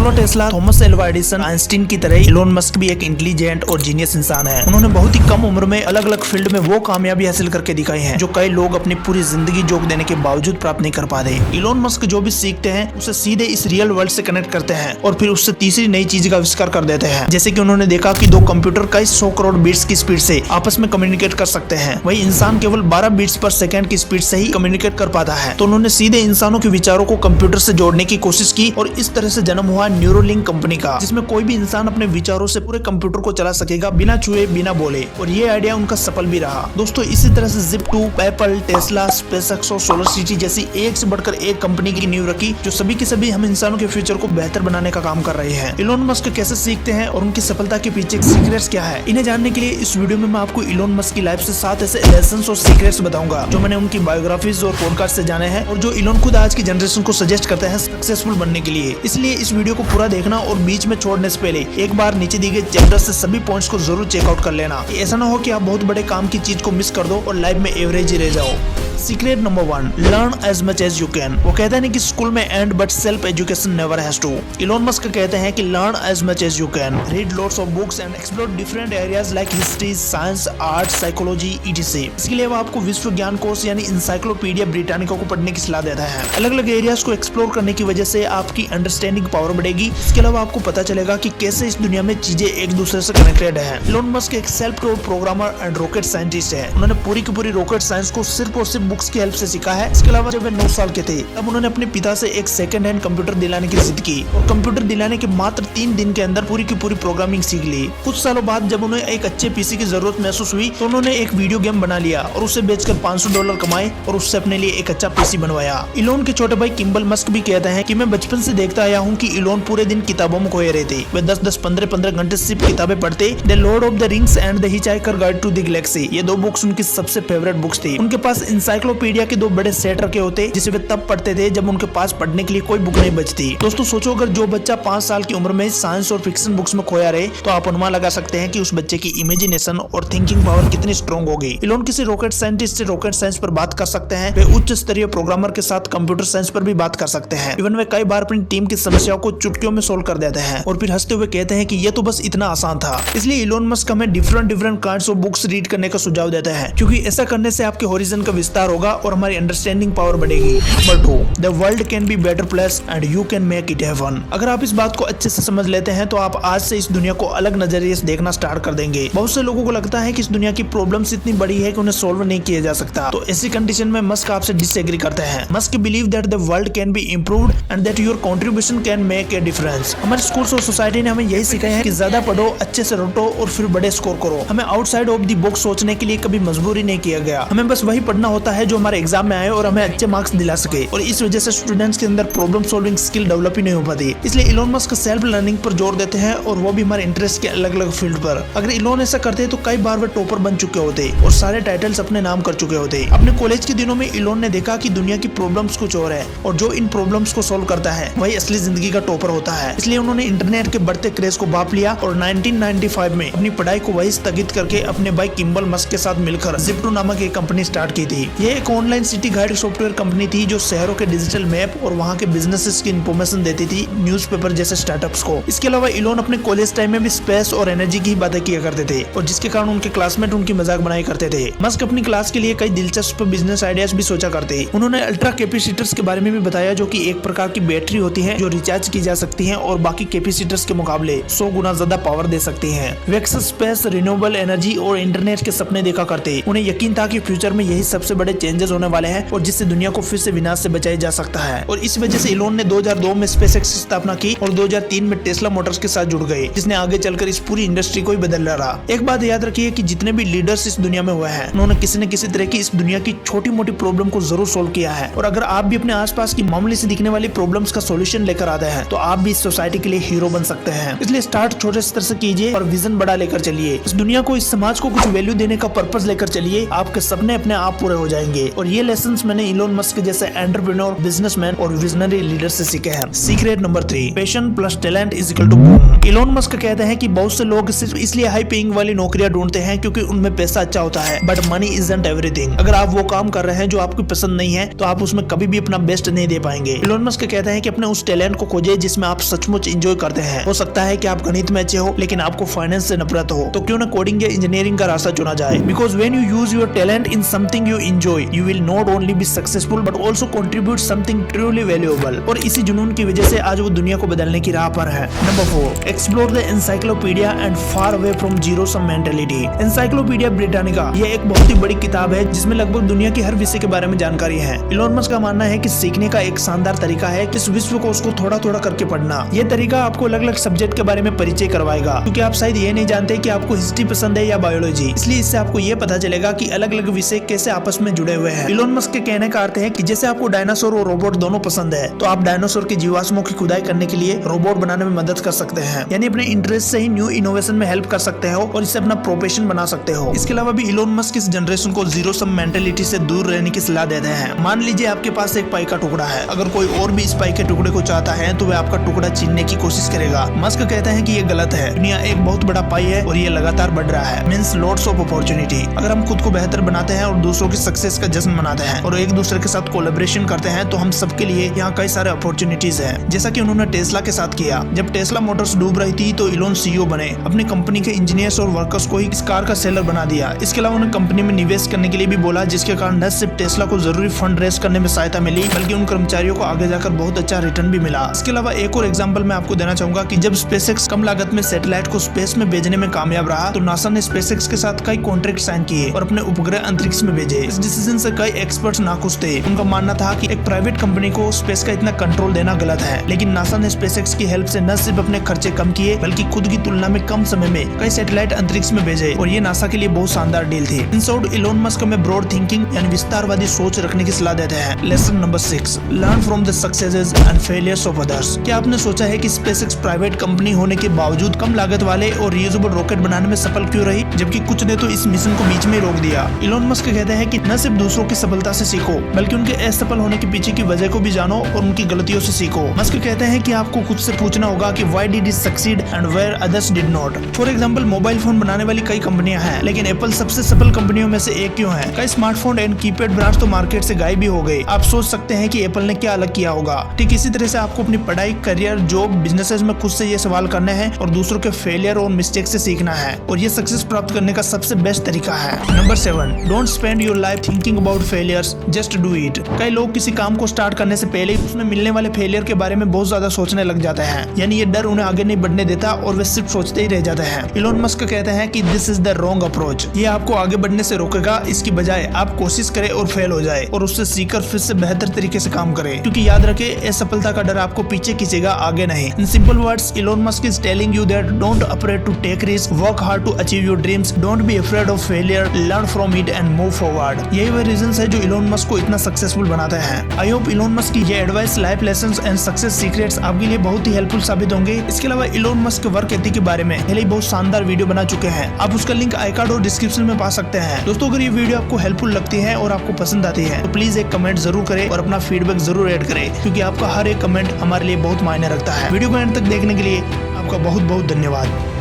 Nicola Tesla, Thomas Alva Edison, Einstein की तरह Elon Musk भी एक इंटेलिजेंट और जीनियस इंसान है। उन्होंने बहुत ही कम उम्र में अलग अलग फील्ड में वो कामयाबी हासिल करके दिखाई है जो कई लोग अपनी पूरी जिंदगी जोक देने के बावजूद प्राप्त नहीं कर पाते। इलोन मस्क जो भी सीखते हैं उसे सीधे इस रियल वर्ल्ड से कनेक्ट करते हैं और फिर उससे तीसरी नई चीज का आविष्कार कर देते हैं। जैसे कि उन्होंने देखा कि दो कंप्यूटर कई 100 करोड़ बीट्स की स्पीड से आपस में कम्युनिकेट कर सकते हैं, वही इंसान केवल 12 बीट्स पर सेकंड की स्पीड से ही कम्युनिकेट कर पाता है। तो उन्होंने सीधे इंसानों के विचारों को कंप्यूटर से जोड़ने की कोशिश की और इस तरह से जन्म हुआ न्यूरोलिंक कंपनी का, जिसमें कोई भी इंसान अपने विचारों से पूरे कंप्यूटर को चला सकेगा बिना छुए बिना बोले। और ये आइडिया उनका सफल भी रहा। दोस्तों इसी तरह से Zip2, एप्पल, टेस्ला, स्पेसएक्स और सोलर सिटी जैसी एक से बढ़कर एक कंपनी की नींव रखी जो सभी के सभी हम इंसानों के फ्यूचर को बेहतर बनाने का काम कर रहे हैं। इलोन मस्क कैसे सीखते हैं और उनकी सफलता के पीछे के सीक्रेट्स क्या है, इन्हें जानने के लिए इस वीडियो में मैं आपको इलोन मस्क की लाइफ से 7 ऐसे लेसन्स और सीक्रेट्स बताऊंगा जो मैंने उनकी बायोग्राफीज और पॉडकास्ट से जाने हैं और जो इलोन खुद आज की जनरेशन को सजेस्ट करते हैं सक्सेसफुल बनने के लिए। इसलिए इस वीडियो को पूरा देखना और बीच में छोड़ने से पहले एक बार नीचे दी गई चैप्टर से सभी पॉइंट्स को जरूर चेकआउट कर लेना। ऐसा ना हो कि आप बहुत बड़े काम की चीज को मिस कर दो और लाइफ में एवरेज ही रह जाओ। Secret number 1, learn as much as you can. वो कहते हैं कि स्कूल में and but self education never has to. Elon Musk कहते हैं कि learn as much as you can, read lots of books and explore different areas like history, science, art, psychology etc। इसके लिए वो आपको विश्व ज्ञान कोश यानी इंसाइक्लोपीडिया ब्रिटानिका को पढ़ने की सलाह देता है। अलग अलग एरियाज को एक्सप्लोर करने की वजह से आपकी अंडरस्टैंडिंग पावर बढ़ेगी। इसके अलावा आपको पता चलेगा कि कैसे इस दुनिया में चीजें एक दूसरे से कनेक्टेड है। इलोन मस्क एक self taught programmer and rocket scientist है। उन्होंने पूरी की पूरी रॉकेट साइंस को सिर्फ और सिर्फ बुक्स की हेल्प से सीखा है। इसके अलावा जब वे 9 साल के थे तब उन्होंने अपने पिता से एक सेकंड हैंड कंप्यूटर दिलाने की जिद की और कंप्यूटर दिलाने के मात्र 3 दिन के अंदर पूरी की पूरी प्रोग्रामिंग सीख ली। कुछ सालों बाद जब उन्हें एक अच्छे पीसी की जरूरत महसूस हुई तो उन्होंने एक वीडियो गेम बना लिया और उसे बेचकर $500 कमाए और उससे अपने लिए एक अच्छा पीसी बनवाया। इलोन के छोटे भाई किम्बल मस्क भी कहते हैं कि मैं बचपन से देखता आया हूँ कि इलोन पूरे दिन किताबों में खोए रहते। वे 10-10, 15-15 घंटे सिर्फ किताबें पढ़ते। The lord of the rings and the hitchhiker guide to the galaxy, ये 2 बुक्स उनकी सबसे फेवरेट बुक्स थी। उनके पास इंसाइक्लोपीडिया के 2 बड़े सेट रखे होते जिसे वे तब पढ़ते थे जब उनके पास पढ़ने के लिए कोई बुक नहीं बचती। दोस्तों सोचो अगर जो बच्चा 5 साल की उम्र में साइंस और फिक्शन बुक्स में खोया रहे तो आप अनुमान लगा सकते हैं कि उस बच्चे की इमेजिनेशन और थिंकिंग पावर कितनी स्ट्रॉन्ग होगी। इलोन किसी रॉकेट साइंटिस्ट से रॉकेट साइंस पर बात कर सकते हैं। वे उच्च स्तरीय प्रोग्रामर के साथ कंप्यूटर साइंस पर भी बात कर सकते हैं। इवन वे कई बार अपनी टीम की समस्याओं को चुटकियों में सोल्व कर देते हैं और फिर हंसते हुए कहते हैं कि ये तो बस इतना आसान था। इसलिए इलोन मस्क हमें different kinds of books read करने का सुझाव देता है क्योंकि ऐसा करने से आपके होरिजन का विस्तार होगा और हमारी अंडरस्टैंडिंग पावर बढ़ेगी। Number 2, the world can be better place and you can make it happen. अगर आप इस बात को अच्छे से समझ लेते हैं तो आप आज से इस दुनिया को अलग नजरिए से देखना स्टार्ट कर देंगे। बहुत से लोगों को लगता है कि इस दुनिया की प्रॉब्लम्स इतनी बड़ी है कि उन्हें सोल्व नहीं किया जा सकता। तो ऐसी कंडीशन में मस्क आपसे डिसएग्री करते हैं। Musk believe that the world can be improved and that your contribution can make a difference. हमारे स्कूल्स और सोसाइटी ने हमें यही सिखाया है कि ज्यादा पढ़ो, अच्छे से रटो और फिर बड़े स्कोर करो। हमें आउटसाइड ऑफ द बॉक्स सोचने के लिए कभी मजबूरी नहीं किया गया। हमें बस वही पढ़ना होता है जो हमारे एग्जाम में आए और हमें अच्छे मार्क्स दिला सके और इस वजह से स्टूडेंट्स के अंदर प्रॉब्लम सॉल्विंग स्किल डेवलप ही नहीं हो पाती। इसलिए इलोन मस्क सेल्फ लर्निंग पर जोर देते हैं और वो भी हमारे इंटरेस्ट के अलग अलग फील्ड पर। अगर इलोन ऐसा करते तो कई बार वे टॉपर बन चुके होते और सारे टाइटल्स अपने नाम कर चुके होते। अपने कॉलेज के दिनों में इलोन ने देखा कि दुनिया की प्रॉब्लम्स कुछ और है और जो इन प्रॉब्लम्स को सोल्व करता है वही असली जिंदगी का टॉपर होता है। इसलिए उन्होंने इंटरनेट के बढ़ते क्रेज को भांप लिया और 1995 में अपनी पढ़ाई को वही स्थगित करके अपने भाई किम्बल मस्क के साथ मिलकर Zip2 नामक एक कंपनी स्टार्ट की थी। ये एक online city guide software company थी जो शहरों के डिजिटल मैप और वहाँ के बिजनेसेस की इंफॉर्मेशन देती थी न्यूज़पेपर जैसे स्टार्टअप्स को। इसके अलावा इलोन अपने कॉलेज टाइम में भी स्पेस और एनर्जी की बातें किया करते थे और जिसके कारण उनके क्लासमेट उनकी मजाक बनाया करते थे। मस्क अपनी क्लास के लिए कई दिलचस्प बिजनेस आइडियाज भी सोचा करते। उन्होंने अल्ट्रा कैपेसिटर्स के बारे में भी बताया जो कि एक प्रकार की बैटरी होती है जो रिचार्ज की जा सकती है और बाकी कैपेसिटर्स के मुकाबले 100 गुना ज्यादा पावर दे सकती है। वेक्स स्पेस, रिन्यूएबल एनर्जी और इंटरनेट के सपने देखा करते। उन्हें यकीन था कि फ्यूचर में यही सबसे बड़े चेंजेस होने वाले हैं और जिससे दुनिया को फिर से विनाश से बचाया जा सकता है। और इस वजह से इलोन ने 2002 में स्पेसएक्स की स्थापना की और 2003 में टेस्ला मोटर्स के साथ जुड़ गए जिसने आगे चलकर इस पूरी इंडस्ट्री को ही बदल रहा। एक बात याद रखिए कि जितने भी लीडर्स इस दुनिया में हुए हैं उन्होंने किसी न किसी तरह की इस दुनिया की छोटी मोटी प्रॉब्लम को जरूर सोल्व किया है। और अगर आप भी अपने आसपास की मामूली से दिखने वाली प्रॉब्लम्स का सॉल्यूशन लेकर आते हैं तो आप भी इस सोसाइटी के लिए हीरो बन सकते हैं। इसलिए स्टार्ट छोटे स्तर से कीजिए और विजन बड़ा लेकर चलिए। इस दुनिया को, इस समाज को कुछ वैल्यू देने का पर्पस लेकर चलिए। आपके सपने अपने आप पूरे हो जाएंगे। और ये लेसन्स मैंने इलोन मस्क जैसे एंटरप्रेन्योर, बिजनेसमैन और विजनरी लीडर से सीखे हैं। Secret number 3, passion plus talent is equal to boom. Elon Musk कहते हैं कि बहुत से लोग सिर्फ इसलिए हाई पेइंग वाली नौकरियां ढूंढते हैं क्योंकि उनमें पैसा अच्छा होता है, बट मनी इजंट एवरीथिंग। अगर आप वो काम कर रहे हैं जो आपको पसंद नहीं है तो आप उसमें कभी भी अपना बेस्ट नहीं दे पाएंगे। इलोन मस्क कहते हैं कि अपने उस टैलेंट को खोजे जिसमें आप सचमुच एंजॉय करते हैं। हो सकता है कि आप गणित में अच्छे हो लेकिन आपको फाइनेंस से नफरत हो, तो क्यों न कोडिंग या इंजीनियरिंग का रास्ता चुना जाए। Because when you use your talent in something you enjoy, you will not only be successful but also contribute something truly valuable. और इसी जुनून की वजह से आज वो दुनिया को बदलने की राह पर है। Number 4, explore the encyclopedia and far away from zero sum mentality. Encyclopedia Britannica यह एक बहुत ही बड़ी किताब है जिसमें लगभग दुनिया के हर विषय के बारे में जानकारी है। इलोन मस्क का मानना है कि सीखने का एक शानदार तरीका है इस विश्व को उसको थोड़ा थोड़ा करके पढ़ना। यह तरीका आपको अलग अलग सब्जेक्ट के बारे में परिचय करवाएगा, क्योंकि आप शायद ये नहीं जानते कि आपको हिस्ट्री पसंद है या बायोलॉजी। इसलिए इससे आपको ये पता चलेगा कि अलग अलग विषय कैसे आपस में जुड़े हुए हैं। इलोन मस्क के कहने का अर्थ है कि जैसे आपको डायनासोर और रोबोट दोनों पसंद है, तो आप डायनासोर के जीवाश्मों की खुदाई करने के लिए रोबोट बनाने में मदद कर सकते हैं। यानी अपने इंटरेस्ट से ही न्यू इनोवेशन में हेल्प कर सकते हो और इसे अपना प्रोफेशन बना सकते हो। इसके अलावा भी इलोन मस्क इस जनरेशन को जीरो सम मेंटालिटी से दूर रहने की सलाह देते हैं। मान लीजिए आपके पास एक पाई का टुकड़ा है, अगर कोई और भी इस पाई के टुकड़े को चाहता है तो वह आपका टुकड़ा छीनने की कोशिश करेगा। मस्क कहते हैं कि ये गलत है। दुनिया एक बहुत बड़ा पाई है और ये लगातार बढ़ रहा है। Means lots of opportunity. अगर हम खुद को बेहतर बनाते हैं और दूसरों की सक्सेस का जश्न मनाते हैं और एक दूसरे के साथ कोलैबोरेशन करते हैं तो हम सबके लिए यहाँ कई सारे अपॉर्चुनिटीज हैं। जैसा कि उन्होंने टेस्ला के साथ किया। जब टेस्ला मोटर्स डूब रही थी तो इलोन सीईओ बने, अपनी कंपनी के इंजीनियर्स और वर्कर्स को ही इस कार का सेलर बना दिया। इसके अलावा उन्हें कंपनी में निवेश करने के लिए भी बोला, जिसके कारण न सिर्फ टेस्ला को जरूरी फंड रेज करने में सहायता मिली बल्कि उन कर्मचारियों को आगे जाकर बहुत अच्छा रिटर्न भी मिला। इसके अलावा एक और एग्जांपल मैं आपको देना चाहूंगा कि जब स्पेसएक्स कम लागत में सैटेलाइट को स्पेस में भेजने में कामयाब रहा तो नासा ने स्पेसएक्स के साथ कई कॉन्ट्रैक्ट साइन किए और अपने उपग्रह अंतरिक्ष में भेजे। इस डिसीजन से कई एक्सपर्ट्स नाखुश थे। उनका मानना था कि एक प्राइवेट कंपनी को स्पेस का इतना कंट्रोल देना गलत है, लेकिन नासा ने स्पेसएक्स की हेल्प से न सिर्फ अपने खर्चे कम किए बल्कि खुद की तुलना में कम समय में कई सैटेलाइट अंतरिक्ष में भेजे और ये नासा के लिए बहुत शानदार डील थी। इन शॉर्ट, इलोन मस्क में ब्रॉड थिंकिंग यानी विस्तारवादी सोच रखने की सलाह देते हैं। Lesson number 6, learn from the successes and failures of others. क्या आपने सोचा है कि स्पेसएक्स प्राइवेट कंपनी होने के बावजूद कम लागत वाले और रीयूजेबल रॉकेट बनाने में सफल क्यों रही, जबकि कुछ ने तो इस मिशन को बीच में रोक दिया। इलोन मस्क कहते हैं कि न सिर्फ दूसरों की सफलता से सीखो बल्कि उनके असफल होने के पीछे की वजह को भी जानो और उनकी गलतियों से सीखो। मस्क कहते हैं कि आपको खुद से पूछना होगा कि why did he succeed and where others did not. For example, mobile phone बनाने वाली कई कंपनियां हैं, लेकिन एप्पल सबसे सफल कंपनियों में से एक क्यों है? कई स्मार्टफोन एंड कीपैड ब्रांड्स तो मार्केट से गायब भी हो गए। आप सोच सकते हैं कि एप्पल ने क्या अलग किया होगा। ठीक इसी तरह से आपको अपनी पढ़ाई, करियर, जॉब, बिजनेसेस में खुद से ये सवाल करने हैं और दूसरों के फेलियर और मिस्टेक से सीखना है, और ये सक्सेस प्राप्त करने का सबसे बेस्ट तरीका है। Number 7, don't spend your life thinking about failures, just do it. कई लोग किसी काम को स्टार्ट करने से पहले उसमें मिलने वाले फेलियर के बारे में बहुत ज्यादा सोचने लग जाते हैं, यानी ये डर उन्हें आगे नहीं बढ़ने देता और वे सिर्फ सोचते ही रह जाते हैं। इलोन मस्क कहते हैं कि this is the wrong approach. ये आपको आगे बढ़ने से रोकेगा। इसकी बजाय आप कोशिश करें और फेल हो जाए और उससे सीखकर फिर से बेहतर तरीके से काम करें, क्योंकि याद रखें, असफलता का डर आपको पीछे खींचेगा, आगे नहीं। In simple words, Elon Musk is telling you that don't afraid to take risk, work hard to achieve your dreams, don't be afraid of failure, learn from it and move forward. यही वह reasons है जो Elon Musk को इतना successful बनाते हैं। I hope Elon Musk की ये advice, life lessons and success secrets आपके लिए बहुत ही हेल्पफुल साबित होंगे। इसके अलावा इलोन मस्क वर्क एथिक के बारे में पहले ही बहुत शानदार वीडियो बना चुके हैं। आप उसका लिंक आई कार्ड और डिस्क्रिप्शन में पा सकते हैं। दोस्तों, अगर ये वीडियो आपको हेल्पफुल लगती है और आपको पसंद आती है तो प्लीज एक कमेंट जरूर करें और अपना फीडबैक जरूर ऐड करें, क्योंकि आपका हर एक कमेंट हमारे लिए बहुत मायने रखता है। वीडियो को एंड तक देखने के लिए आपका बहुत बहुत धन्यवाद।